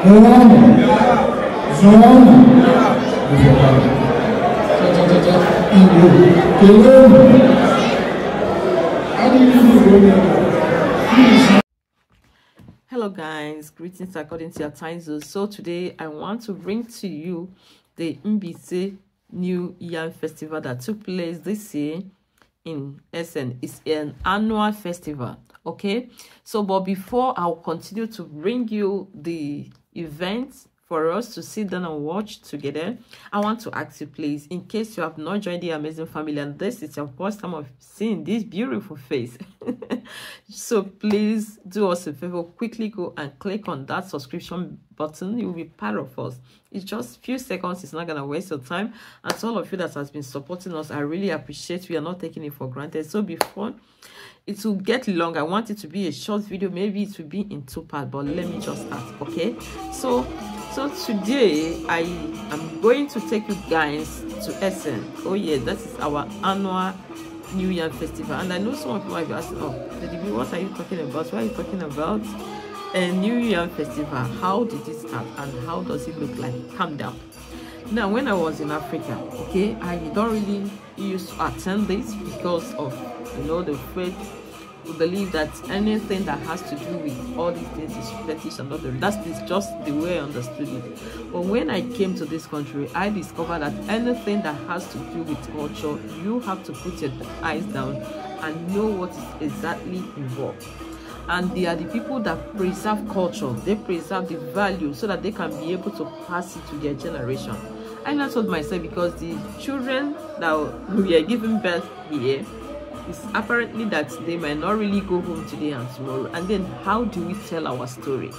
Hello guys, greetings according to your time zone. So today I want to bring to you the Mbaise New Yam Festival that took place this year in Essen. It's an annual festival, okay? So but before I'll continue to bring you the events for us to sit down and watch together, I want to ask you, please, in case you have not joined the amazing family and this is your first time of seeing this beautiful face, so please do us a favor, quickly go and click on that subscription button. You will be part of us. It's just a few seconds, it's not gonna waste your time. And to all of you that has been supporting us, I really appreciate. We are not taking it for granted. So before it will get long, I want it to be a short video. Maybe it will be in 2 parts, but let me just start, okay? So today I am going to take you guys to Essen. Oh yeah, that is our annual New Year festival. And I know some of you might be asking, oh DDB, what are you talking about? What are you talking about? A New Year festival. How did it start and how does it look like? Calm down. Now, when I was in Africa, okay, I don't really used to attend this because of, you know, the faith. We believe that anything that has to do with all these things is fetish and other. That's just the way I understood it. But when I came to this country, I discovered that anything that has to do with culture, you have to put your eyes down and know what is exactly involved. And they are the people that preserve culture. They preserve the value so that they can be able to pass it to their generation. And I told myself, because the children that we are giving birth here, it's apparently that they might not really go home today and tomorrow. And then how do we tell our story?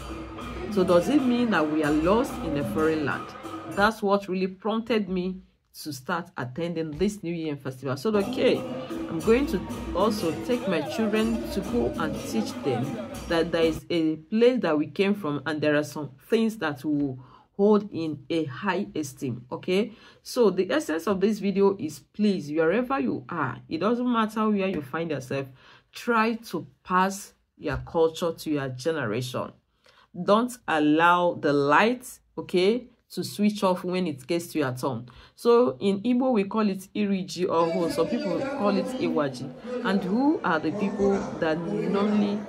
So does it mean that we are lost in a foreign land? That's what really prompted me to start attending this New Year festival. So okay, I'm going to also take my children to go and teach them that there is a place that we came from and there are some things that will hold in a high esteem. Okay, so the essence of this video is, please, wherever you are, it doesn't matter where you find yourself, try to pass your culture to your generation. Don't allow the lights, okay, to switch off when it gets to your turn. So in Igbo we call it Iriji or Ho. Some people call it Iwaji. And who are the people that normally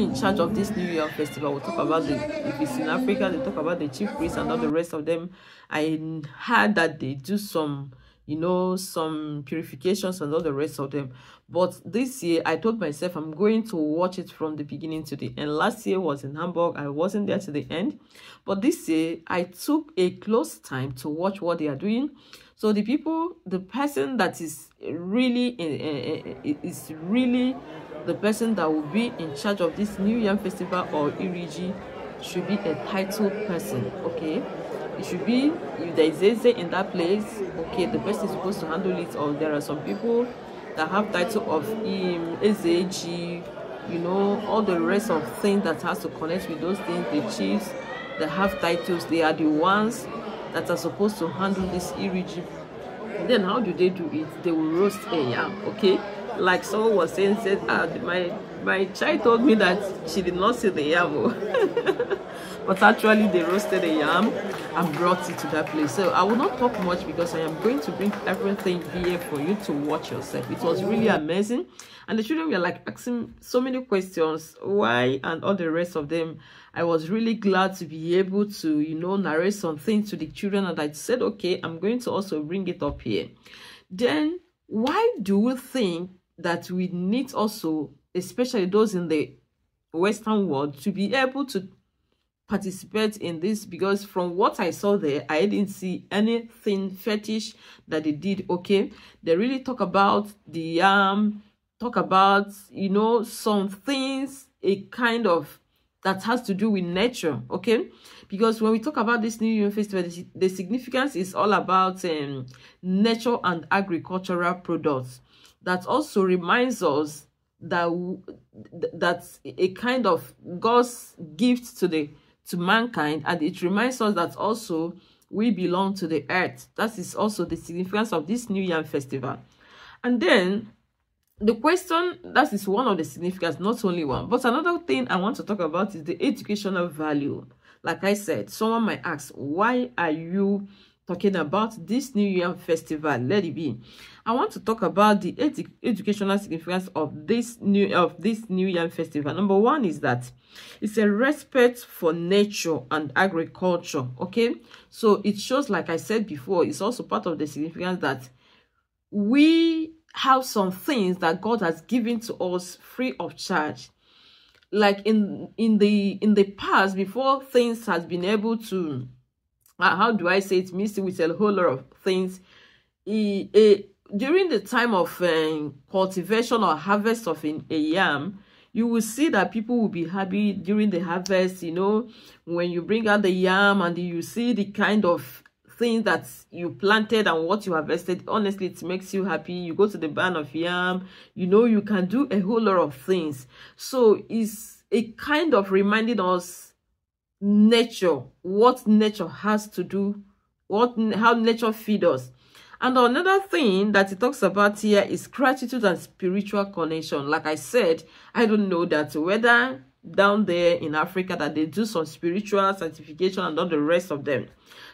in charge of this New Year festival? We'll talk about if it's in Africa, they talk about the chief priest and all the rest of them. I heard that they do some, you know, some purifications and all the rest of them. But this year, I told myself I'm going to watch it from the beginning to the end. Last year was in Hamburg. I wasn't there to the end. But this year, I took a close time to watch what they are doing. So the people, the person that is really the person that will be in charge of this New Year festival or Iriji should be a titled person, okay? It should be, if there is Eze in that place, okay, the person is supposed to handle it. Or there are some people that have title of Ezeji, you know, all the rest of things that has to connect with those things. The chiefs that have titles, they are the ones that are supposed to handle this Iriji. Then how do they do it? They will roast a yam, okay? Like someone was saying, my child told me that she did not see the yam. But actually they roasted a yam and brought it to that place. So I will not talk much because I am going to bring everything here for you to watch yourself. It was really amazing. And the children were like asking so many questions, why and all the rest of them. I was really glad to be able to, you know, narrate some things to the children. And I said, okay, I'm going to also bring it up here. Then why do we think that we need also, especially those in the Western world, to be able to participate in this? Because from what I saw there, I didn't see anything fetish that they did. Okay, they really talk about the talk about, you know, some things, a kind of that has to do with nature. Okay, because when we talk about this New Year festival, the significance is all about nature and agricultural products. That also reminds us that that's a kind of God's gift to mankind, and it reminds us that also we belong to the earth. That is also the significance of this New Year festival. And then the question, that is one of the significance, not only one. But another thing I want to talk about is the educational value. Like I said, someone might ask, why are you talking about this New Yam Festival? Let it be. I want to talk about the educational significance of this New Yam Festival. Number one is that it's a respect for nature and agriculture. Okay, so it shows, like I said before, it's also part of the significance that we have some things that God has given to us free of charge. Like in the past, before things has been able to, how do I say it, mixed with a whole lot of things. During the time of cultivation or harvest of a yam, you will see that people will be happy during the harvest. You know, when you bring out the yam and you see the kind of things that you planted and what you harvested, honestly, it makes you happy. You go to the barn of yam, you know, you can do a whole lot of things. So it's a kind of reminding us nature, what nature has to do, how nature feeds us. And another thing that it talks about here is gratitude and spiritual connection. Like I said, I don't know that whether down there in Africa that they do some spiritual sanctification and all the rest of them.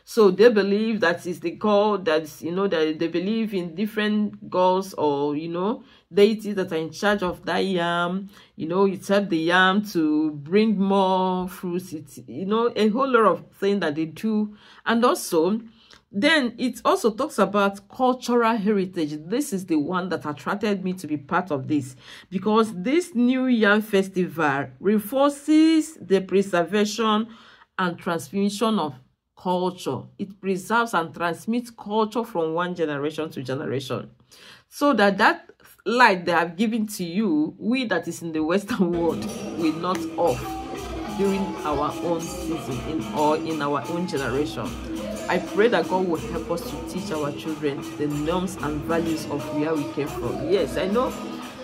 So they believe that is the God that's, you know, that they believe in different gods or, you know, deities that are in charge of that yam. You know, it helps the yam to bring more fruits. It's, you know, a whole lot of things that they do. And also, then it also talks about cultural heritage. This is the one that attracted me to be part of this, because this New Yam Festival reinforces the preservation and transmission of culture. It preserves and transmits culture from one generation to generation, so that light they have given to you, we that is in the Western world, will not off during our own season in our own generation. I pray that God will help us to teach our children the norms and values of where we came from. Yes, I know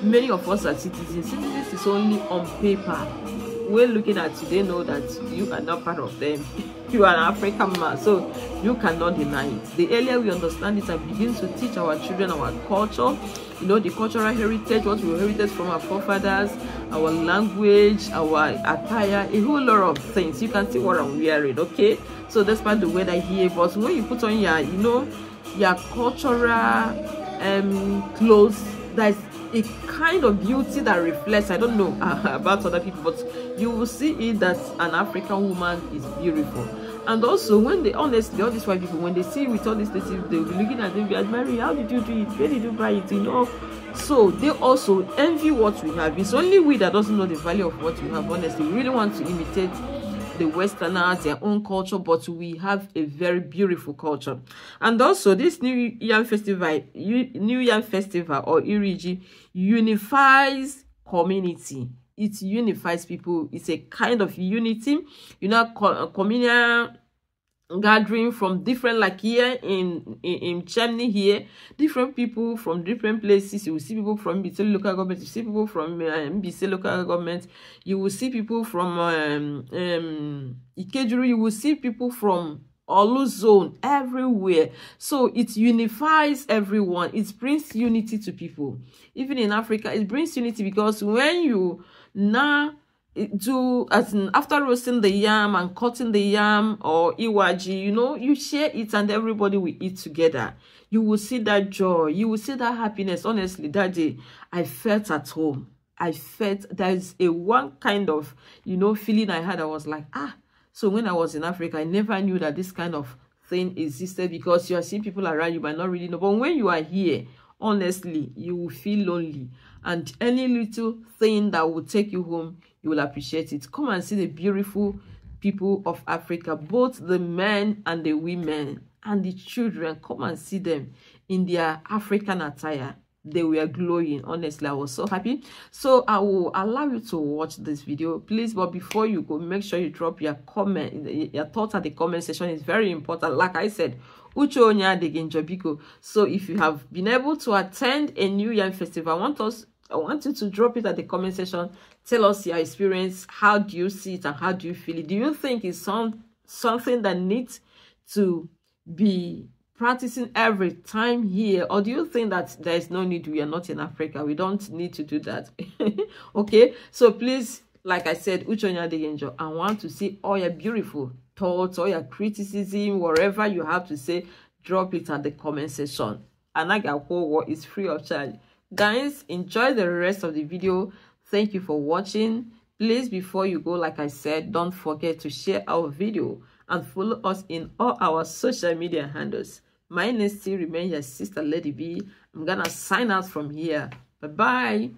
many of us are citizens. Citizens is only on paper. We're looking at you, they know that you are not part of them. You are an African man, so you cannot deny it. The earlier we understand it and begin to teach our children our culture, you know, the cultural heritage, what we inherited from our forefathers, our language, our attire, a whole lot of things. You can see what I'm wearing, okay? So despite the weather here, but when you put on your, you know, your cultural clothes, there's a kind of beauty that reflects, I don't know about other people, but you will see it that an African woman is beautiful. And also, when they, honestly, all these white people, when they see you with all these things, they'll be looking at them, be admiring, how did you do it? Where did you buy it? You know, so they also envy what we have. It's only we that doesn't know the value of what we have. Honestly, we really want to imitate the Westerners, their own culture, but we have a very beautiful culture. And also, this New Yam Festival or Iriji unifies community. It unifies people. It's a kind of unity, you know, communal gathering from different, like here in Germany here, different people from different places. You will see people from Mbaise local government, you see people from Mbaise local government, you will see people from Ikejuru, you will see people from Olu zone, everywhere. So it unifies everyone. It brings unity to people. Even in Africa, it brings unity, because when you now do, as in, after roasting the yam and cutting the yam or iwaji, you know, you share it and everybody will eat together. You will see that joy, you will see that happiness. Honestly, that day I felt at home. I felt there's a one kind of, you know, feeling I had. I was like, so when I was in Africa, I never knew that this kind of thing existed, because you are seeing people around you but not really know. But when you are here, honestly, you will feel lonely, and any little thing that will take you home, you will appreciate it. Come and see the beautiful people of Africa, both the men and the women and the children. Come and see them in their African attire. They were glowing. Honestly, I was so happy. So I will allow you to watch this video, please. But before you go, make sure you drop your comment, your thoughts at the comment section. Is very important. Like I said, Ucho Onya Degin Jobiko. So if you have been able to attend a New Yam Festival, I want you to drop it at the comment section. Tell us your experience. How do you see it and how do you feel it? Do you think it's something that needs to be practicing every time here? Or do you think that there is no need? We are not in Africa. We don't need to do that. Okay, so please, like I said, I want to see all your beautiful thoughts, all your criticism, whatever you have to say, drop it at the comment section. And I got what is free of charge. Guys, enjoy the rest of the video. Thank you for watching. Please, before you go, like I said, don't forget to share our video and follow us in all our social media handles. My name still remains your sister Lady B. I'm gonna sign out from here. Bye-bye.